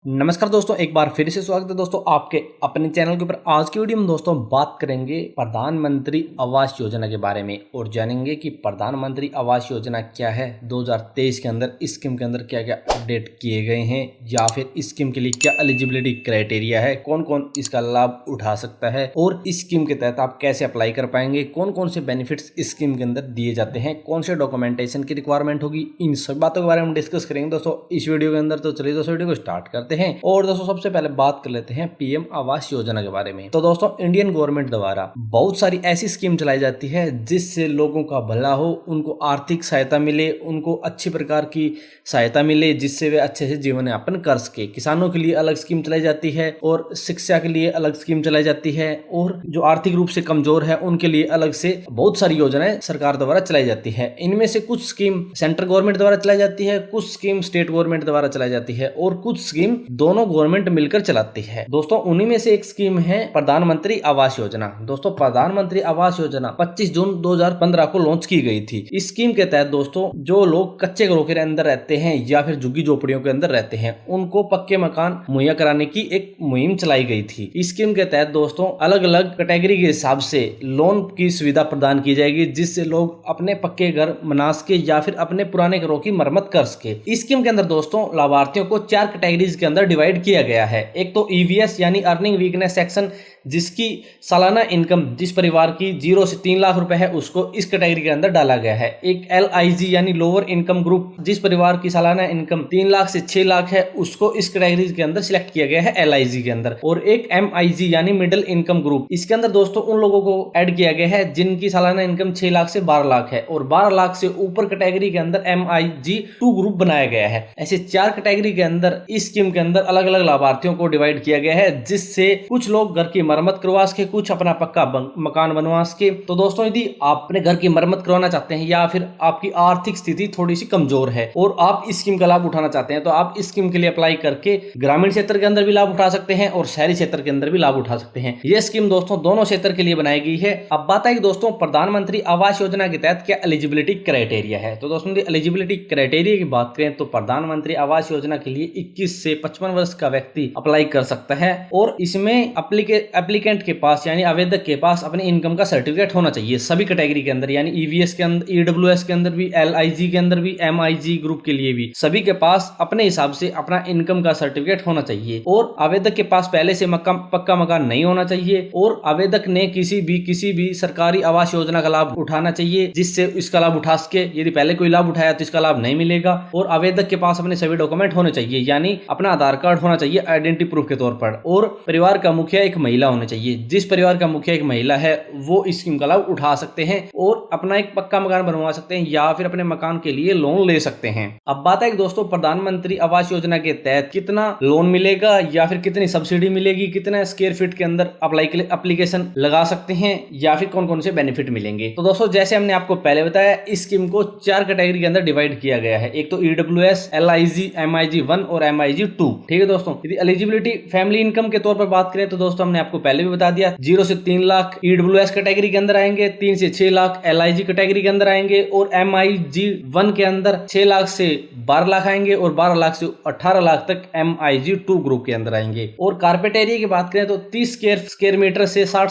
नमस्कार दोस्तों, एक बार फिर से स्वागत है दोस्तों आपके अपने चैनल के ऊपर। आज की वीडियो में दोस्तों बात करेंगे प्रधानमंत्री आवास योजना के बारे में और जानेंगे कि प्रधानमंत्री आवास योजना क्या है, 2023 के अंदर इस स्कीम के अंदर क्या क्या अपडेट किए गए हैं या फिर इस स्कीम के लिए क्या एलिजिबिलिटी क्राइटेरिया है, कौन कौन इसका लाभ उठा सकता है और इस स्कीम के तहत आप कैसे अप्लाई कर पाएंगे, कौन कौन से बेनिफिट्स इस स्कीम के अंदर दिए जाते हैं, कौन से डॉक्यूमेंटेशन की रिक्वायरमेंट होगी, इन सब बातों के बारे में डिस्कस करेंगे दोस्तों इस वीडियो के अंदर। तो चलिए दोस्तों वीडियो को स्टार्ट करते हैं और दोस्तों सबसे पहले बात कर लेते हैं पीएम आवास योजना के बारे में। तो दोस्तों इंडियन गवर्नमेंट द्वारा बहुत सारी ऐसी स्कीम चलाई जाती है जिससे लोगों का भला हो, उनको आर्थिक सहायता मिले, उनको अच्छी प्रकार की सहायता मिले जिससे वे अच्छे से जीवन यापन कर सके। किसानों के लिए अलग स्कीम चलाई जाती है और शिक्षा के लिए अलग स्कीम चलाई जाती है और जो आर्थिक रूप से कमजोर है उनके लिए अलग से बहुत सारी योजनाएं सरकार द्वारा चलाई जाती है। इनमें से कुछ स्कीम सेंट्रल गवर्नमेंट द्वारा चलाई जाती है, कुछ स्कीम स्टेट गवर्नमेंट द्वारा चलाई जाती है और कुछ स्कीम दोनों गवर्नमेंट मिलकर चलाती है। दोस्तों उन्हीं में से एक स्कीम है प्रधानमंत्री आवास योजना। दोस्तों प्रधानमंत्री आवास योजना 25 जून 2015 को लॉन्च की गई थी। इस स्कीम के तहत दोस्तों जो लोग कच्चे घरों के अंदर रहते हैं या फिर झुग्गी झोपड़ियों के अंदर रहते हैं उनको पक्के मकान मुहैया कराने की एक मुहिम चलाई गई थी। इस स्कीम के तहत दोस्तों अलग अलग कैटेगरी के हिसाब से लोन की सुविधा प्रदान की जाएगी जिससे लोग अपने पक्के घर बना सके या फिर अपने पुराने घरों की मरम्मत कर सके। इस स्कीम के अंदर दोस्तों लाभार्थियों को 4 कैटेगरीज के अंदर डिवाइड किया गया है। एक तो ईवीएस यानी अर्निंग वीकनेस सेक्शन, जिसकी सालाना इनकम जिस परिवार की 0 से 3 लाख रुपए है उसको इस कैटेगरी के अंदर डाला गया है। एक एलआईजी यानी लोअर इनकम ग्रुप, जिस परिवार की सालाना इनकम 3 लाख से 6 लाख है उसको इस कैटेगरी के अंदर सिलेक्ट किया गया है एलआईजी के अंदर। और एक एमआईजी यानी मिडिल इनकम ग्रुप, इसके अंदर दोस्तों उन लोगों को ऐड किया गया है जिनकी सालाना इनकम 6 लाख से 12 लाख है और 12 लाख से ऊपर कैटेगरी के अंदर एमआईजी 2 ग्रुप बनाया गया है। ऐसे 4 कैटेगरी के अंदर इस स्कीम के अंदर अलग अलग लाभार्थियों को डिवाइड किया गया है जिससे कुछ लोग घर की मरम्मत करवा सके, कुछ अपना पक्का मकान बनवा सके। तो दोस्तों यदि आप अपने घर की मरम्मत करवाना चाहते हैं या फिर आपकी आर्थिक स्थिति थोड़ी सी कमजोर है और आप इस स्कीम का लाभ उठाना चाहते हैं तो आप इस स्कीम के लिए अप्लाई करके ग्रामीण क्षेत्र के अंदर भी लाभ उठा सकते हैं और शहरी क्षेत्र के अंदर भी लाभ उठा सकते हैं। यह स्कीम दोस्तों दोनों क्षेत्र के लिए बनाई गई है। अब बात है कि दोस्तों प्रधानमंत्री आवास योजना के तहत क्या एलिजिबिलिटी क्राइटेरिया है। तो दोस्तों एलिजिबिलिटी क्राइटेरिया की बात करें तो प्रधानमंत्री आवास योजना के लिए 21 से 55 वर्ष का व्यक्ति अप्लाई कर सकता है और इसमें एप्लीकेंट के पास यानी आवेदक के पास अपनी इनकम का सर्टिफिकेट होना चाहिए सभी कैटेगरी के अंदर, यानी ईवीएस के अंदर, ईडब्ल्यूएस के अंदर भी, एलआईजी के अंदर भी, एमआईजी ग्रुप के लिए भी, सभी के पास अपने हिसाब से अपना इनकम का सर्टिफिकेट होना चाहिए। और आवेदक के पास पहले से पक्का मकान नहीं होना चाहिए और आवेदक ने किसी भी सरकारी आवास योजना का लाभ उठाना चाहिए जिससे इसका लाभ उठा सके। यदि पहले कोई लाभ उठाया तो इसका लाभ नहीं मिलेगा। और आवेदक के पास अपने सभी डॉक्यूमेंट होने चाहिए, यानी अपना आधार कार्ड होना चाहिए आइडेंटिटी प्रूफ के तौर पर। और परिवार का मुखिया एक महिला होनी चाहिए। जिस परिवार का मुखिया एक महिला है वो इस स्कीम का लाभ उठा सकते हैं और अपना एक पक्का मकान बनवा सकते हैं या फिर अपने मकान के लिए लोन ले सकते हैं। अब बात है कि दोस्तों प्रधानमंत्री आवास योजना के तहत कितना लोन मिलेगा या फिर कितनी सब्सिडी मिलेगी, कितना स्क्वायर फीट के अंदर अप्लाई के लिए एप्लीकेशन लगा सकते हैं या फिर कौन कौन से बेनिफिट मिलेंगे। तो दोस्तों जैसे हमने आपको पहले बताया इस स्कीम को 4 कैटेगरी के अंदर डिवाइड किया गया है। एक तो ईडब्ल्यूएस, एलआईजी, एमआईजी 1 और एमआईजी 2। ठीक है दोस्तों, यदि एलिजिबिलिटी फैमिली इनकम के तौर पर बात करें तो दोस्तों हमने आपको पहले भी बता दिया 0 से 3 लाख ईडब्ल्यूएस कैटेगरी के अंदर आएंगे, 3 से 6 लाख एलआईजी कैटेगरी के अंदर आएंगे और एमआईजी 1 के अंदर 6 लाख से 12 लाख आएंगे और 12 लाख से 18 लाख तक एमआईजी 2 ग्रुप के अंदर आएंगे। और कारपेट एरिया की बात करें तो 30 स्क्वायर मीटर से 60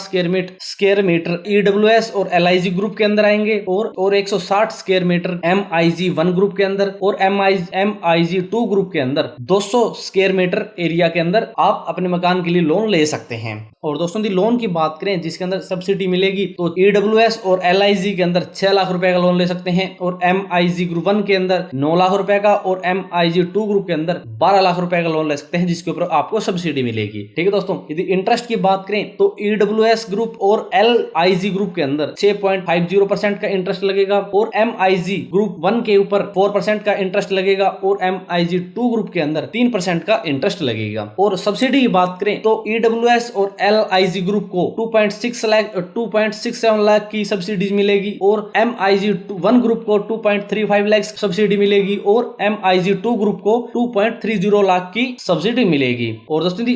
स्क्वायर मीटर ईडब्ल्यूएस और एलआईजी ग्रुप के अंदर आएंगे और 160 स्क्वायर मीटर एमआईजी 1 ग्रुप के अंदर और एमआईजी 2 ग्रुप के अंदर 200 स्क्वायर मीटर एरिया के अंदर आप अपने मकान के लिए लोन ले सकते हैं। और दोस्तों यदि लोन की बात करें जिसके अंदर सब्सिडी मिलेगी तो ईडब्ल्यूएस और एलआईजी के अंदर 6 लाख रुपए का लोन ले सकते हैं और एमआईजी ग्रुप 1 के अंदर 9 लाख रुपए का और एमआईजी 2 ग्रुप के अंदर 12 लाख रुपए का लोन ले सकते हैं जिसके ऊपर आपको सब्सिडी मिलेगी। ठीक है दोस्तों, यदि इंटरेस्ट की बात करें तो ईडब्ल्यूएस ग्रुप और एलआईजी ग्रुप के अंदर 6.50% का इंटरेस्ट लगेगा और एमआईजी ग्रुप 1 के ऊपर 4% का इंटरेस्ट लगेगा और एमआईजी 2 ग्रुप के अंदर 3% का इंटरेस्ट लगेगा। और सब्सिडी की बात करें तो ईडब्ल्यूएस और LIG ग्रुप को 2.67 लाख की सब्सिडी मिलेगी और MIG 1 ग्रुप को 2.35 लाख सब्सिडी मिलेगी और MIG 2 ग्रुप को 2.30 लाख की सब्सिडी मिलेगी। और दोस्तों यदि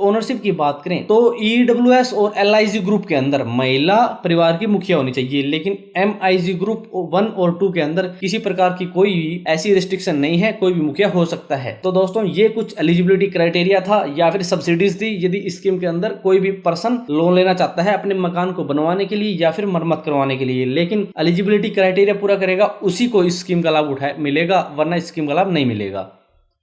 ओनरशिप की बात करें तो EWS और LIG ग्रुप के अंदर महिला परिवार की मुखिया होनी चाहिए, लेकिन MIG ग्रुप 1 और 2 के अंदर किसी प्रकार की कोई भी ऐसी रिस्ट्रिक्शन नहीं है, कोई भी मुखिया हो सकता है। तो दोस्तों ये कुछ एलिजिबिलिटी क्राइटेरिया था या फिर सब्सिडीज थी यदि स्कीम के अंदर कोई भी पर्सन लोन लेना चाहता है अपने मकान को बनवाने के लिए या फिर मरम्मत करवाने के लिए, लेकिन एलिजिबिलिटी क्राइटेरिया पूरा करेगा उसी को इस स्कीम का लाभ मिलेगा, वरना स्कीम का लाभ नहीं मिलेगा।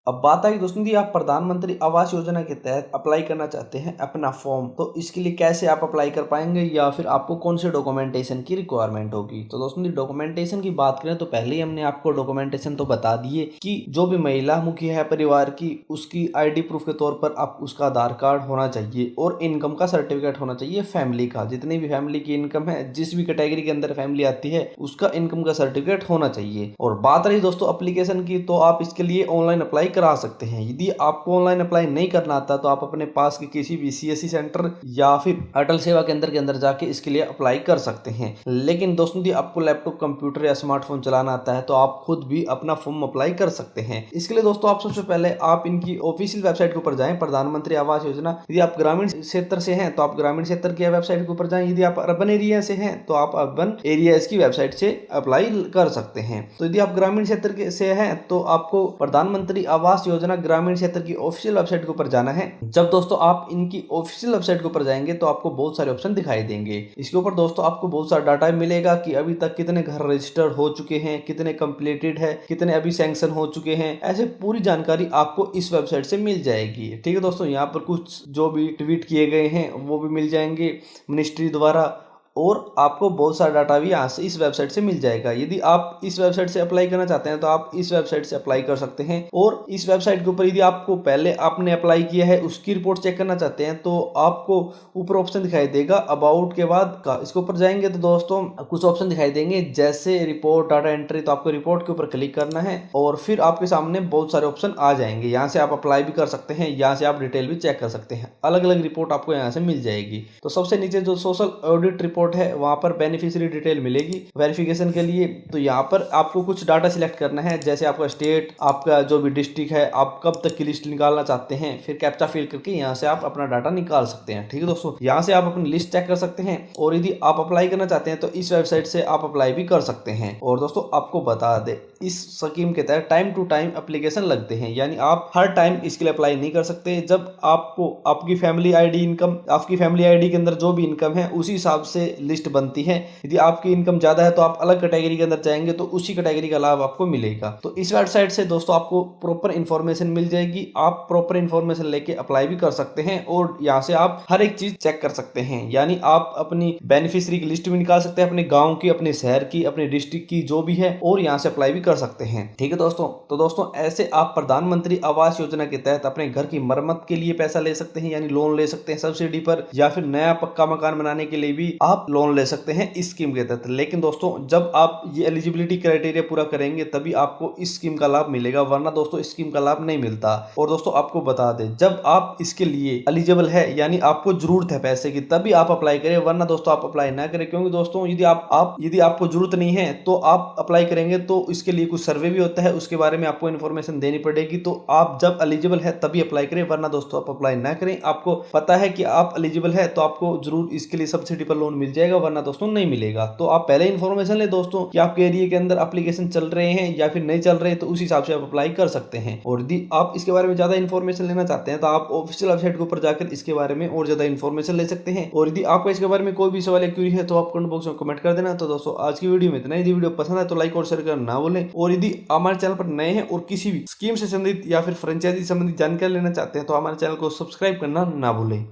अब बात आई दोस्तों जी, आप प्रधानमंत्री आवास योजना के तहत अप्लाई करना चाहते हैं अपना फॉर्म, तो इसके लिए कैसे आप अप्लाई कर पाएंगे या फिर आपको कौन से डॉक्यूमेंटेशन की रिक्वायरमेंट होगी। तो दोस्तों जी डॉक्यूमेंटेशन की बात करें तो पहले ही हमने आपको डॉक्यूमेंटेशन तो बता दिए कि जो भी महिला मुखिया है परिवार की, उसकी ID प्रूफ के तौर पर आप उसका आधार कार्ड होना चाहिए और इनकम का सर्टिफिकेट होना चाहिए फैमिली का, जितनी भी फैमिली की इनकम है, जिस भी कैटेगरी के अंदर फैमिली आती है उसका इनकम का सर्टिफिकेट होना चाहिए। और बात रही दोस्तों एप्लीकेशन की, तो आप इसके लिए ऑनलाइन अप्लाई करा सकते हैं। यदि आपको ऑनलाइन अप्लाई नहीं करना आता तो आप अपने पास के किसी भी CSC सेंटर या फिर अटल सेवा केंद्र के अंदर जाके इसके लिए अप्लाई कर सकते हैं। लेकिन दोस्तों यदि आपको लैपटॉप, कंप्यूटर या स्मार्टफोन चलाना आता है तो आप खुद भी अपना फॉर्म अप्लाई कर सकते हैं। इसके लिए दोस्तों आप सबसे पहले आप इनकी ऑफिशियल वेबसाइट के ऊपर जाएं, प्रधानमंत्री आवास योजना। यदि आप ग्रामीण क्षेत्र से हैं तो आप ग्रामीण क्षेत्र की वेबसाइट के ऊपर जाएं, यदि आप अर्बन एरिया से हैं तो आप अर्बन एरिया की वेबसाइट से अप्लाई कर सकते हैं। तो यदि आप ग्रामीण क्षेत्र से हैं तो आपको प्रधानमंत्री आवास योजना ग्रामीण क्षेत्र की ऑफिशियल वेबसाइट के ऊपर जाना है। जब दोस्तों आप इनकी ऑफिशियल वेबसाइट के ऊपर जाएंगे तो आपको बहुत सारे ऑप्शन दिखाई देंगे। इसके ऊपर दोस्तों आपको बहुत सारा डाटा मिलेगा कि अभी तक कितने घर रजिस्टर्ड हो चुके हैं, कितने कंप्लीटेड है, कितने अभी सैंक्शन हो चुके हैं, ऐसे पूरी जानकारी आपको इस वेबसाइट से मिल जाएगी। ठीक है दोस्तों, यहाँ पर कुछ जो भी ट्वीट किए गए हैं वो भी मिल जाएंगे मिनिस्ट्री द्वारा, और आपको बहुत सारा डाटा भी यहाँ से इस वेबसाइट से मिल जाएगा। यदि आप इस वेबसाइट से अप्लाई करना चाहते हैं तो आप इस वेबसाइट से अप्लाई कर सकते हैं। और इस वेबसाइट के ऊपर यदि आपको पहले आपने अप्लाई किया है उसकी रिपोर्ट चेक करना चाहते हैं तो आपको ऊपर ऑप्शन दिखाई देगा अबाउट के बाद का, इसके ऊपर जाएंगे तो दोस्तों कुछ ऑप्शन दिखाई देंगे जैसे रिपोर्ट, डाटा एंट्री। तो आपको रिपोर्ट के ऊपर क्लिक करना है और फिर आपके सामने बहुत सारे ऑप्शन आ जाएंगे। यहाँ से आप अप्लाई भी कर सकते हैं, यहाँ से आप डिटेल भी चेक कर सकते हैं, अलग अलग रिपोर्ट आपको यहाँ से मिल जाएगी। तो सबसे नीचे जो सोशल ऑडिट रिपोर्ट है वहां पर बेनिफिशियरी डिटेल मिलेगी वेरिफिकेशन के लिए। तो यहाँ पर आपको कुछ डाटा सिलेक्ट करना है, जैसे आपका स्टेट, आपका जो भी डिस्ट्रिक्ट है, आप कब तक की लिस्ट निकालना चाहते हैं, फिर कैप्चा फिल करके यहाँ से आप अपना डाटा निकाल सकते हैं। ठीक है दोस्तों, यहाँ से आप अपनी लिस्ट चेक कर सकते हैं और यदि आप अप्लाई करना चाहते हैं तो इस वेबसाइट से आप अप्लाई भी कर सकते हैं। और दोस्तों आपको बता दें इस स्कीम के तहत टाइम टू टाइम एप्लीकेशन लगते हैं, यानी आप हर टाइम इसके लिए अप्लाई नहीं कर सकते। जब आपको आपकी फैमिली ID इनकम, आपकी फैमिली ID के अंदर जो भी इनकम है उसी हिसाब से लिस्ट बनती है। यदि आपकी इनकम ज्यादा है तो आप अलग कैटेगरी के अंदर जाएंगे तो उसी कैटेगरी का लाभ आपको मिलेगा। तो इस वेबसाइट से दोस्तों आपको प्रॉपर इंफॉर्मेशन मिल जाएगी, आप प्रॉपर इंफॉर्मेशन लेके अप्लाई भी कर सकते हैं और यहाँ से आप हर एक चीज चेक कर सकते हैं। यानी आप अपनी बेनिफिशियरी की लिस्ट भी निकाल सकते हैं, अपने गाँव की, अपने शहर की, अपने डिस्ट्रिक्ट की जो भी है, और यहाँ से अप्लाई भी कर सकते हैं। ठीक है दोस्तों, तो दोस्तों ऐसे आप प्रधानमंत्री आवास योजना के तहत अपने घर की मरम्मत के लिए पैसा ले सकते हैं, यानी लोन ले सकते हैं सब्सिडी पर, या फिर नया पक्का मकान बनाने के लिए भी आप लोन ले सकते हैं इस स्कीम के तहत। लेकिन दोस्तों जब आप ये एलिजिबिलिटी क्राइटेरिया पूरा करेंगे तभी आपको इस स्कीम का लाभ मिलेगा, वरना दोस्तों इस स्कीम का लाभ नहीं मिलता। और दोस्तों आपको बता दें जब आप इसके लिए एलिजिबल है, यानी आपको जरूरत है पैसे की, तभी आप अप्लाई करें, वरना दोस्तों आप अप्लाई ना करें। क्योंकि दोस्तों यदि आपको जरूरत नहीं है तो आप अप्लाई करेंगे तो इसके लिए कुछ सर्वे भी होता है, उसके बारे में आपको इन्फॉर्मेशन देनी पड़ेगी। तो आप जब एलिजिबल है तभी अप्लाई करें, वरना दोस्तों आप अप्लाई ना करें। आपको पता है कि आप एलिजिबल है तो आपको जरूर इसके लिए सब्सिडी पर लोन मिल जाएगा, वरना दोस्तों नहीं मिलेगा। तो आप पहले इन्फॉर्मेशन ले दोस्तों कि आपके एरिया के अंदर एप्लीकेशन चल रहे हैं या फिर नहीं चल रहे, तो उस हिसाब से आप अप्लाई कर सकते हैं। और यदि आप इसके बारे में ज्यादा इन्फॉर्मेशन लेना चाहते हैं तो आप ऑफिशियल वेबसाइट के ऊपर जाकर इसके बारे में और ज्यादा इन्फॉर्मेशन ले सकते हैं। और यदि आपको इसके बारे में कोई भी सवाल या क्वेरी है तो आप कमेंट बॉक्स में कमेंट कर देना। तो दोस्तों आज की वीडियो में इतना ही। यदि वीडियो पसंद है तो लाइक और शेयर करना ना भूलें। और यदि हमारे चैनल पर नए हैं और किसी भी स्कीम से संबंधित या फिर फ्रेंचाइजी संबंधित जानकारी लेना चाहते हैं तो हमारे चैनल को सब्सक्राइब करना ना भूलें।